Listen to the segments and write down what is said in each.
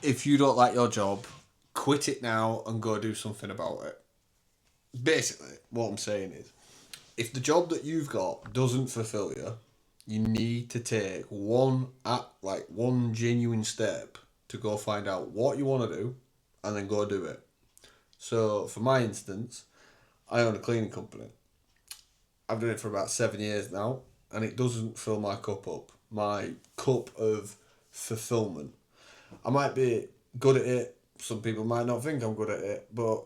if you don't like your job, quit it now and go do something about it. Basically, what I'm saying is, if the job that you've got doesn't fulfill you, you need to take one genuine step to go find out what you want to do, and then go do it. So, for my instance, I own a cleaning company. I've done it for about 7 years now, and it doesn't fill my cup up. My cup of fulfillment. I might be good at it. Some people might not think I'm good at it, but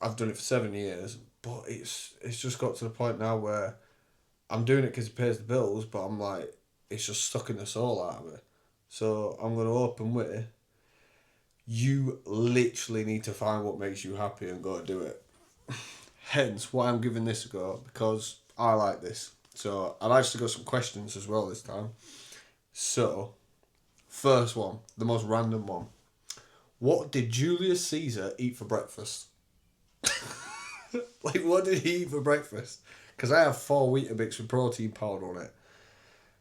I've done it for 7 years. But it's just got to the point now where I'm doing it because it pays the bills, but I'm like, it's just sucking the soul out of me. So I'm going to open with, you literally need to find what makes you happy and go do it. Hence why I'm giving this a go, because I like this. So I've actually got some questions as well this time. So, first one, the most random one. What did Julius Caesar eat for breakfast? Like, what did he eat for breakfast? Because I have 4 Weetabix with protein powder on it.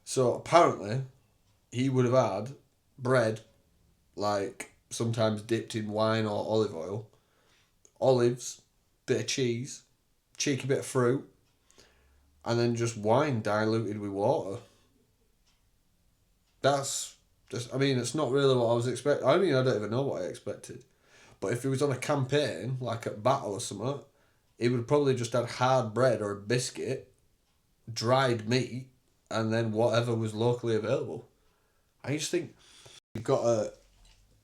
So, apparently, he would have had bread, like, sometimes dipped in wine or olive oil, olives, bit of cheese, cheeky bit of fruit, and then just wine diluted with water. That's just, I mean, it's not really what I was expecting. I mean, I don't even know what I expected. But if he was on a campaign, like at battle or something, he would have probably just had hard bread or a biscuit, dried meat, and then whatever was locally available. I just think you've got to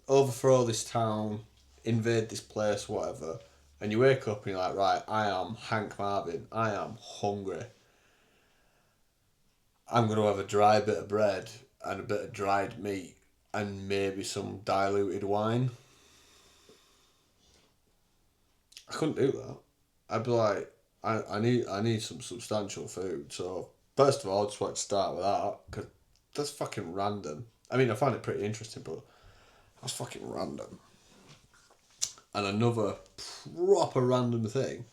overthrow this town, invade this place, whatever, and you wake up and you're like, right, I am Hank Marvin, I am hungry. I'm going to have a dry bit of bread and a bit of dried meat and maybe some diluted wine. I couldn't do that. I'd be like, I need some substantial food. So first of all, I just want to start with that, because that's fucking random. I mean, I find it pretty interesting, but that's fucking random. And another proper random thing.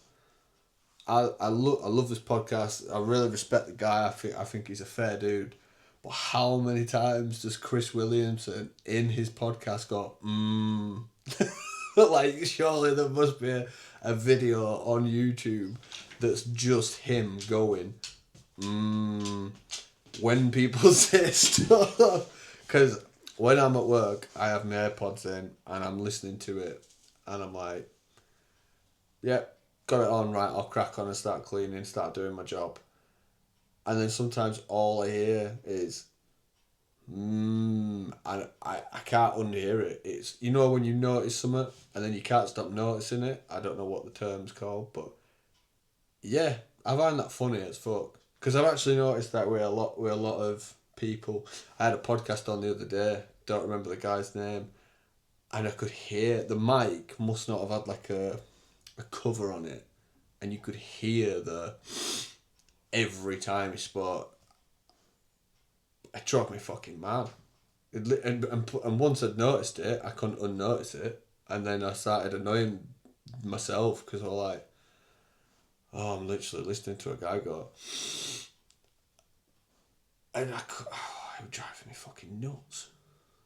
I love this podcast. I really respect the guy. I think he's a fair dude. But how many times does Chris Williamson in his podcast go, like, surely there must be a video on YouTube that's just him going, when people say stuff. Because when I'm at work, I have my AirPods in and I'm listening to it, and I'm like, yep, got it on, right, I'll crack on and start cleaning, start doing my job. And then sometimes all I hear is, and I can't unhear it. It's, you know, when you notice something and then you can't stop noticing it. I don't know what the term's called, but yeah, I find that funny as fuck. Because I've actually noticed that with a lot of people. I had a podcast on the other day, don't remember the guy's name, and I could hear the mic must not have had like a cover on it, and you could hear the every time he spoke. It drove me fucking mad. And once I'd noticed it, I couldn't unnotice it, and then I started annoying myself because I was like, oh, I'm literally listening to a guy go, and it was driving me fucking nuts.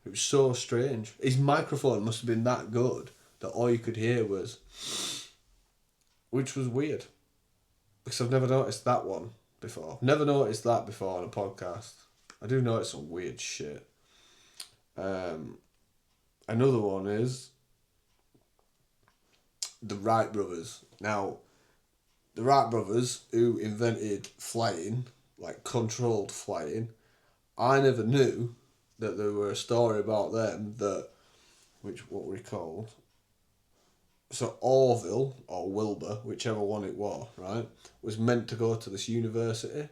It was so strange. His microphone must have been that good that all you could hear was, which was weird, because I've never noticed that one before. Never noticed that before on a podcast. I do notice some weird shit. Another one is the Wright brothers. Now, the Wright brothers, who invented flying, like controlled flying, I never knew that there were a story about them that, what were he called? So Orville, or Wilbur, whichever one it was, right, was meant to go to this university,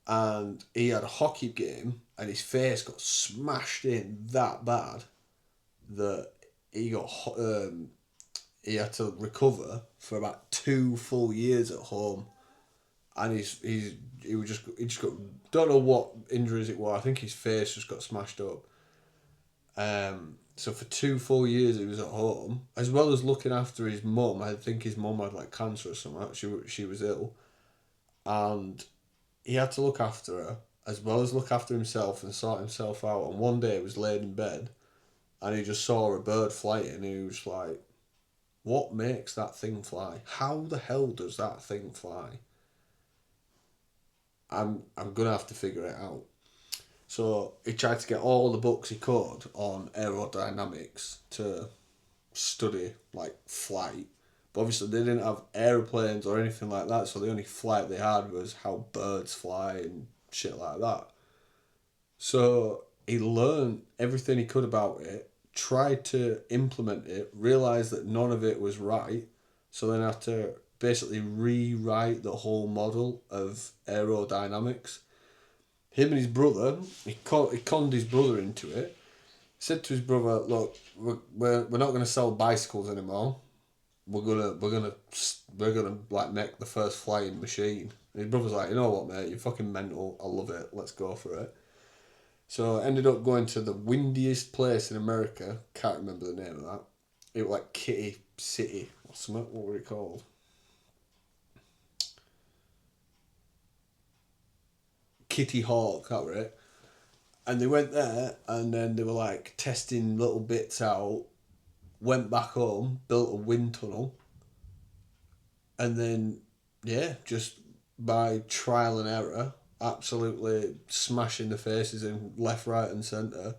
and he had a hockey game and his face got smashed in that bad that he got he had to recover for about 2 full years at home, and he just got, don't know what injuries it were. I think his face just got smashed up. So for 2 full years he was at home, as well as looking after his mum. I think his mum had like cancer or something. She was ill, and he had to look after her as well as look after himself and sort himself out. And one day he was laid in bed, and he just saw a bird flying, and he was like, what makes that thing fly? How the hell does that thing fly? I'm gonna have to figure it out. So he tried to get all the books he could on aerodynamics to study like flight. But obviously they didn't have aeroplanes or anything like that, so the only flight they had was how birds fly and shit like that. So he learned everything he could about it, tried to implement it, realised that none of it was right, so then had to basically rewrite the whole model of aerodynamics. Him and his brother, he conned his brother into it. He said to his brother, "Look, we're not going to sell bicycles anymore. We're gonna like make the first flying machine." And his brother's like, "You know what, mate? You're fucking mental. I love it. Let's go for it." So I ended up going to the windiest place in America. Can't remember the name of that. It was like Kitty City or something. What were it called? Kitty Hawk, that were it. And they went there, and then they were like testing little bits out. Went back home, built a wind tunnel, and then yeah, just by trial and error, absolutely smashing the faces in left, right, and centre.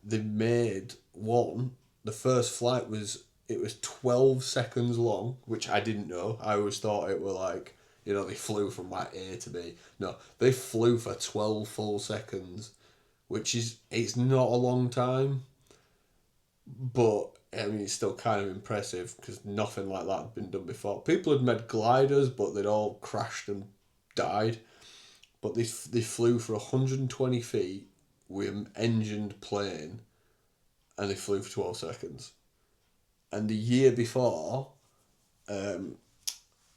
They made one. The first flight was, it was 12 seconds long, which I didn't know. I always thought it were like, they flew from like A to B. No, they flew for 12 full seconds, which is, it's not a long time, but I mean, it's still kind of impressive because nothing like that had been done before. People had made gliders, but they'd all crashed and died. But they flew for 120 feet with an engined plane, and they flew for 12 seconds. And the year before, um,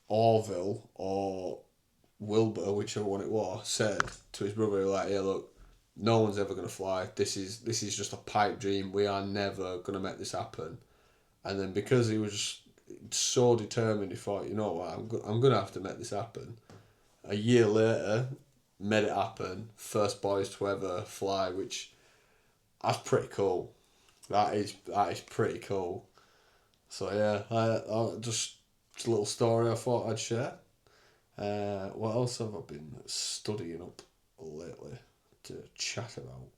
Orville or Wilbur, whichever one it was, said to his brother, like, "Hey, look, no one's ever gonna fly. This is just a pipe dream. We are never gonna make this happen." And then because he was so determined, he thought, "You know what? I'm gonna have to make this happen." A year later, made it happen. First boys to ever fly, which that's pretty cool. That is pretty cool. So yeah, I just a little story I thought I'd share. What else have I been studying up lately to chat about?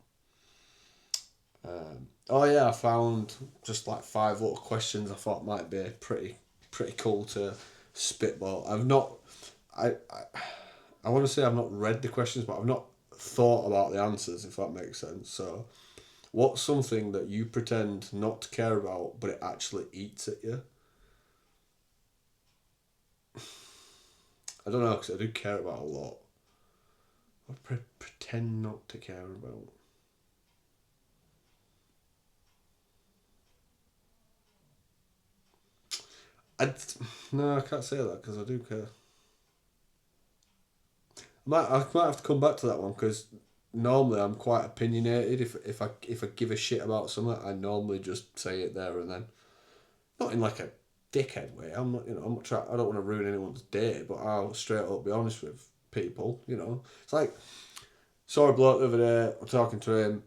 Oh yeah, I found just like five little questions I thought might be pretty cool to spitball. I want to say I've not read the questions, but I've not thought about the answers, if that makes sense. So, what's something that you pretend not to care about, but it actually eats at you? I don't know, because I do care about a lot. I pretend not to care about. I no, I can't say that because I do care. I might have to come back to that one because normally I'm quite opinionated. If I give a shit about something, I normally just say it there and then. Not in like a dickhead way. I'm not trying. I don't want to ruin anyone's day, but I'll straight up be honest with people. It's like, saw a bloke the other day. I'm talking to him.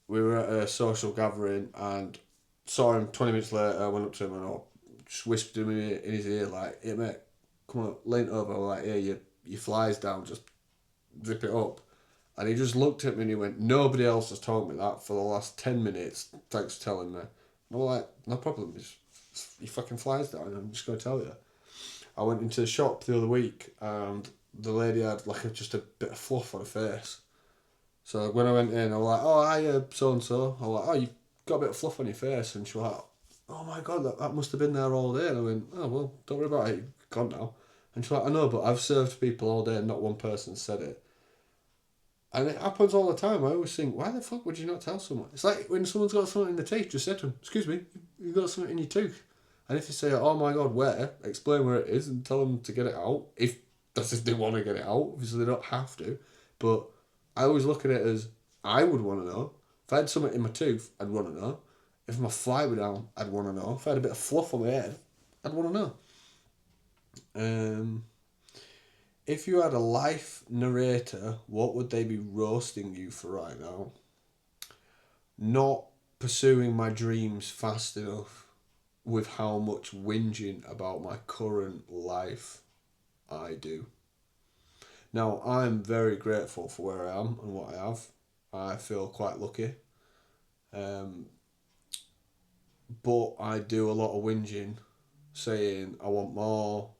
We were at a social gathering and saw him 20 minutes later. I went up to him and I just whispered him in his ear like, "Hey mate, come on," leaned over like, "Yeah, your fly's down. Just zip it up." And he just looked at me and he went, "Nobody else has told me that for the last 10 minutes. Thanks for telling me." And I'm like, "No problem. Just your fucking flies down. I'm just going to tell you." I went into the shop the other week and the lady had like just a bit of fluff on her face. So when I went in, I was like, "Oh, hi, so and so." I was like, "Oh, you've got a bit of fluff on your face." And she was like, "Oh my god, that must have been there all day." And I went, "Oh, well, don't worry about it. You've gone now." And she's like, "I know, but I've served people all day and not one person said it." And it happens all the time. I always think, why the fuck would you not tell someone? It's like when someone's got something in the teeth, just say to them, "Excuse me, you've got something in your tooth." And if they say, "Oh my god, where?" explain where it is and tell them to get it out. If they want to get it out, obviously they don't have to. But I always look at it as, I would want to know. If I had something in my tooth, I'd want to know. If my fly were down, I'd want to know. If I had a bit of fluff on my head, I'd want to know. Um, if you had a life narrator, what would they be roasting you for right now? Not pursuing my dreams fast enough with how much whinging about my current life I do. Now, I'm very grateful for where I am and what I have. I feel quite lucky. Um, but I do a lot of whinging, saying I want more.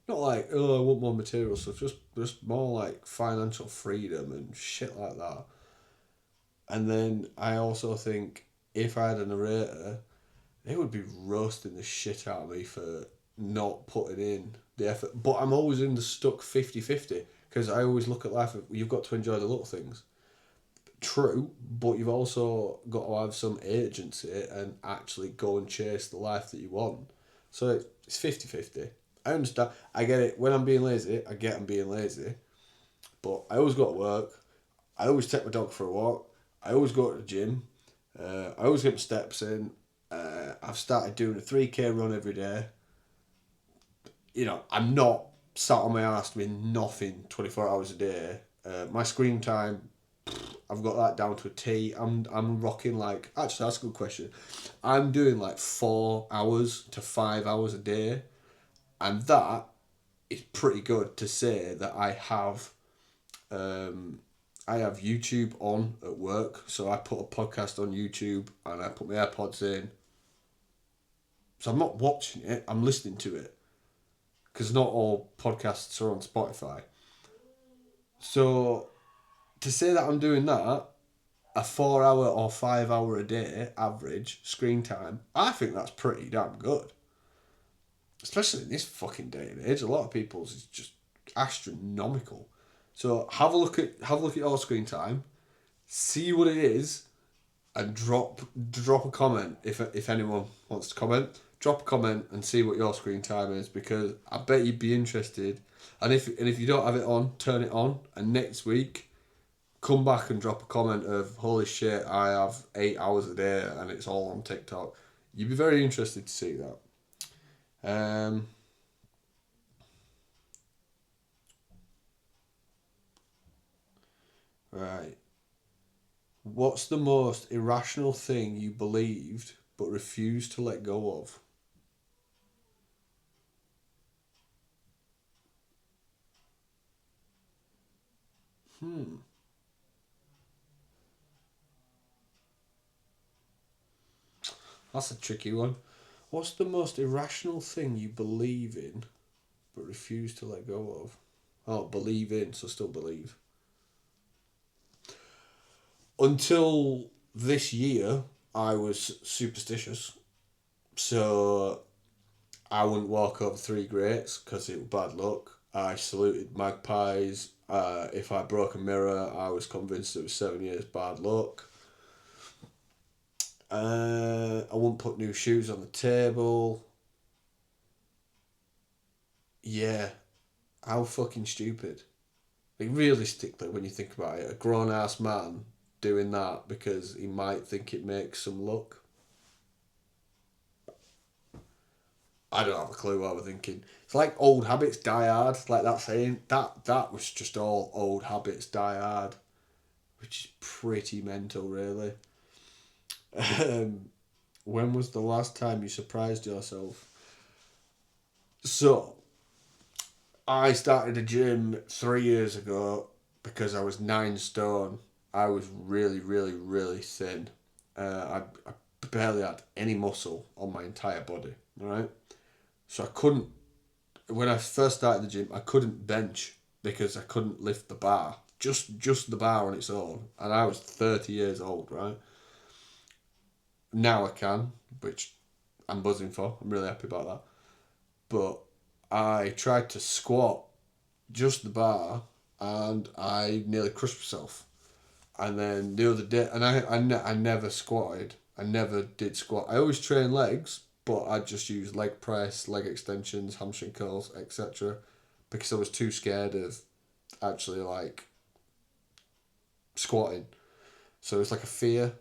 Not like, oh, I want more material stuff, just more like financial freedom and shit like that. And then I also think if I had a narrator, they would be roasting the shit out of me for not putting in the effort. But I'm always in the stuck 50-50 because I always look at life, you've got to enjoy the little things. True, but you've also got to have some agency and actually go and chase the life that you want. So it's 50-50. I understand. I get it. When I'm being lazy, I get I'm being lazy. But I always got to work. I always take my dog for a walk. I always go to the gym. I always get my steps in. I've started doing a 3K run every day. You know, I'm not sat on my ass doing nothing 24 hours a day. My screen time, I've got that down to a T. I'm rocking like, actually that's a good question. I'm doing like 4 hours to 5 hours a day. And that is pretty good to say that I have YouTube on at work, so I put a podcast on YouTube and I put my AirPods in. So I'm not watching it, I'm listening to it. Because not all podcasts are on Spotify. So to say that I'm doing that, a 4 hour or 5 hour a day average screen time, I think that's pretty damn good. Especially in this fucking day and age, a lot of people's is just astronomical. So have a look at your screen time, see what it is, and drop a comment if anyone wants to comment. Drop a comment and see what your screen time is, because I bet you'd be interested. And if you don't have it on, turn it on, and next week come back and drop a comment of holy shit, I have 8 hours a day and it's all on TikTok. You'd be very interested to see that. Right. What's the most irrational thing you believed but refused to let go of? That's a tricky one. What's the most irrational thing you believe in but refuse to let go of? Oh, believe in, so still believe. Until this year, I was superstitious. So I wouldn't walk over three grates because it was bad luck. I saluted magpies. If I broke a mirror, I was convinced it was 7 years bad luck. I wouldn't put new shoes on the table. Yeah, how fucking stupid. Like, realistically, when you think about it, a grown ass man doing that because he might think it makes some luck. I don't have a clue what I was thinking. It's like old habits die hard, like that saying. That was just all old habits die hard, which is pretty mental, really. Um, when was the last time you surprised yourself? So, I started a gym 3 years ago because I was 9 stone. I was really, really, really thin. I barely had any muscle on my entire body, right? So I couldn't, when I first started the gym, I couldn't bench because I couldn't lift the bar. Just the bar on its own. And I was 30 years old, right? Now I can, which I'm buzzing for. I'm really happy about that. But I tried to squat just the bar and I nearly crushed myself. And then the other day, and I never squatted. I never did squat. I always train legs, but I just use leg press, leg extensions, hamstring curls, etc. Because I was too scared of actually like squatting. So it's like a fear.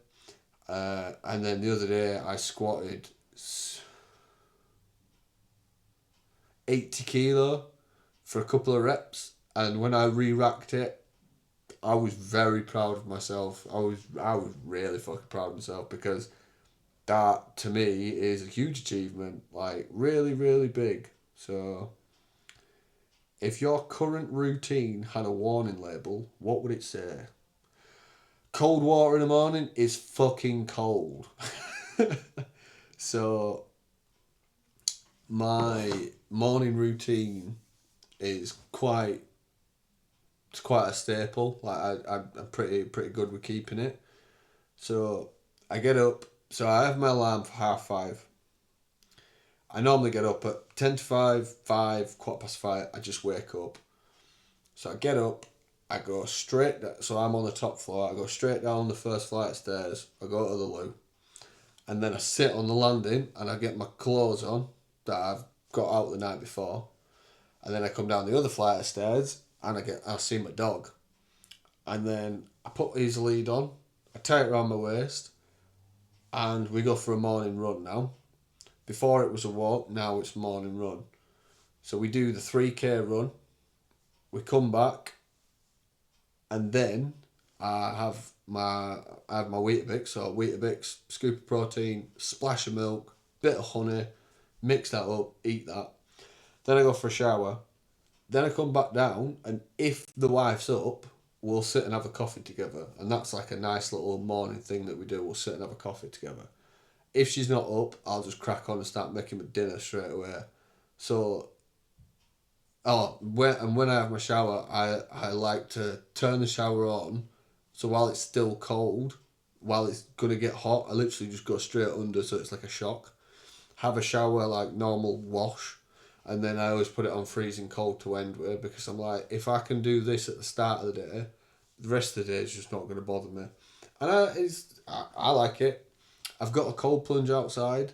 And then the other day I squatted 80 kilo for a couple of reps. And when I re-racked it, I was very proud of myself. I was really fucking proud of myself because that to me is a huge achievement, like really, really big. So if your current routine had a warning label, what would it say? Cold water in the morning is fucking cold. So my morning routine is it's quite a staple. Like I'm pretty good with keeping it. So I get up. So I have my alarm for 5:30. I normally get up at 10 to 5, 5, quarter past 5. I just wake up. So I get up. I go straight. So I'm on the top floor. I go straight down the first flight of stairs. I go to the loo, and then I sit on the landing and I get my clothes on that I've got out the night before, and then I come down the other flight of stairs and I see my dog, and then I put his lead on. I tie it around my waist, and we go for a morning run now. Before it was a walk, now it's morning run. So we do the 3K run. We come back, and then I have my Weetabix. So Weetabix, scoop of protein, splash of milk, bit of honey, mix that up, eat that. Then I go for a shower. Then I come back down, and if the wife's up, we'll sit and have a coffee together. And that's like a nice little morning thing that we do. We'll sit and have a coffee together. If she's not up, I'll just crack on and start making my dinner straight away. So, when I have my shower, I like to turn the shower on. So while it's still cold, while it's gonna get hot, I literally just go straight under, so it's like a shock. Have a shower like normal wash, and then I always put it on freezing cold to end with, because I'm like, if I can do this at the start of the day, the rest of the day is just not going to bother me. And I like it. I've got a cold plunge outside.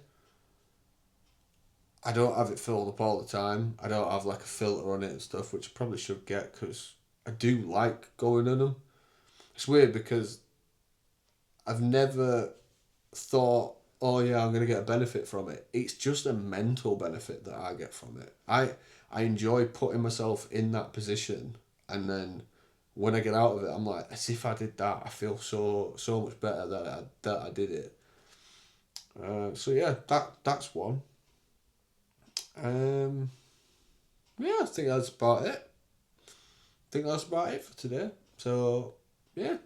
I don't have it filled up all the time. I don't have like a filter on it and stuff, which I probably should get, because I do like going in them. It's weird because I've never thought, oh yeah, I'm going to get a benefit from it. It's just a mental benefit that I get from it. I enjoy putting myself in that position, and then when I get out of it, I'm like, as if I did that, I feel so much better that I did it. So yeah, that's one. Yeah, I think that's about it. For today. So yeah,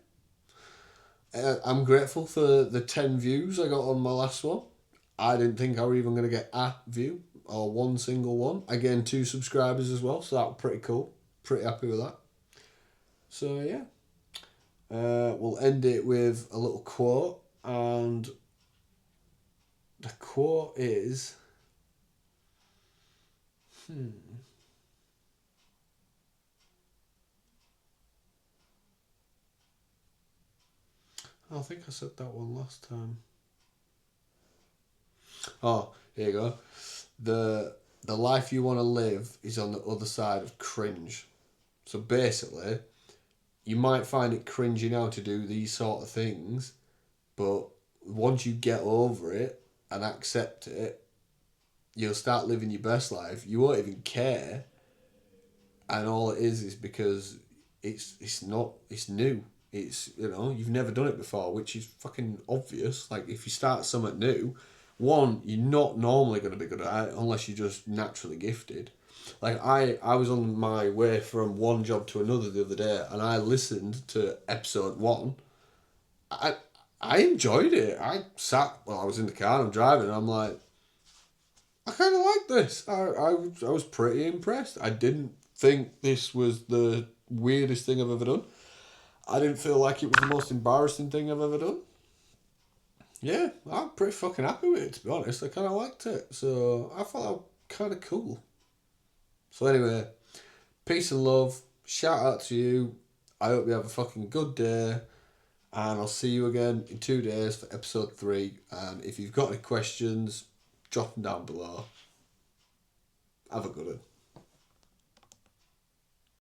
I'm grateful for the 10 views I got on my last one. I didn't think I were even going to get a view or one single one. I gained 2 subscribers as well, so that was pretty cool. Pretty happy with that. So yeah, we'll end it with a little quote, and the quote is, I think I said that one last time. Oh, here you go. The life you want to live is on the other side of cringe. So basically, you might find it cringy now to do these sort of things, but once you get over it and accept it, you'll start living your best life. You won't even care, and all it is because it's new. It's, you've never done it before, which is fucking obvious. Like, if you start something new, one, you're not normally going to be good at it unless you're just naturally gifted. Like, I was on my way from one job to another the other day, and I listened to episode 1. I enjoyed it. I was in the car and I'm driving, and I'm like, I kind of like this. I was pretty impressed. I didn't think this was the weirdest thing I've ever done. I didn't feel like it was the most embarrassing thing I've ever done. Yeah, I'm pretty fucking happy with it, to be honest. I kind of liked it. So I thought that was kind of cool. So anyway, peace and love. Shout out to you. I hope you have a fucking good day. And I'll see you again in 2 days for episode 3. And if you've got any questions, drop them down below. Have a good one.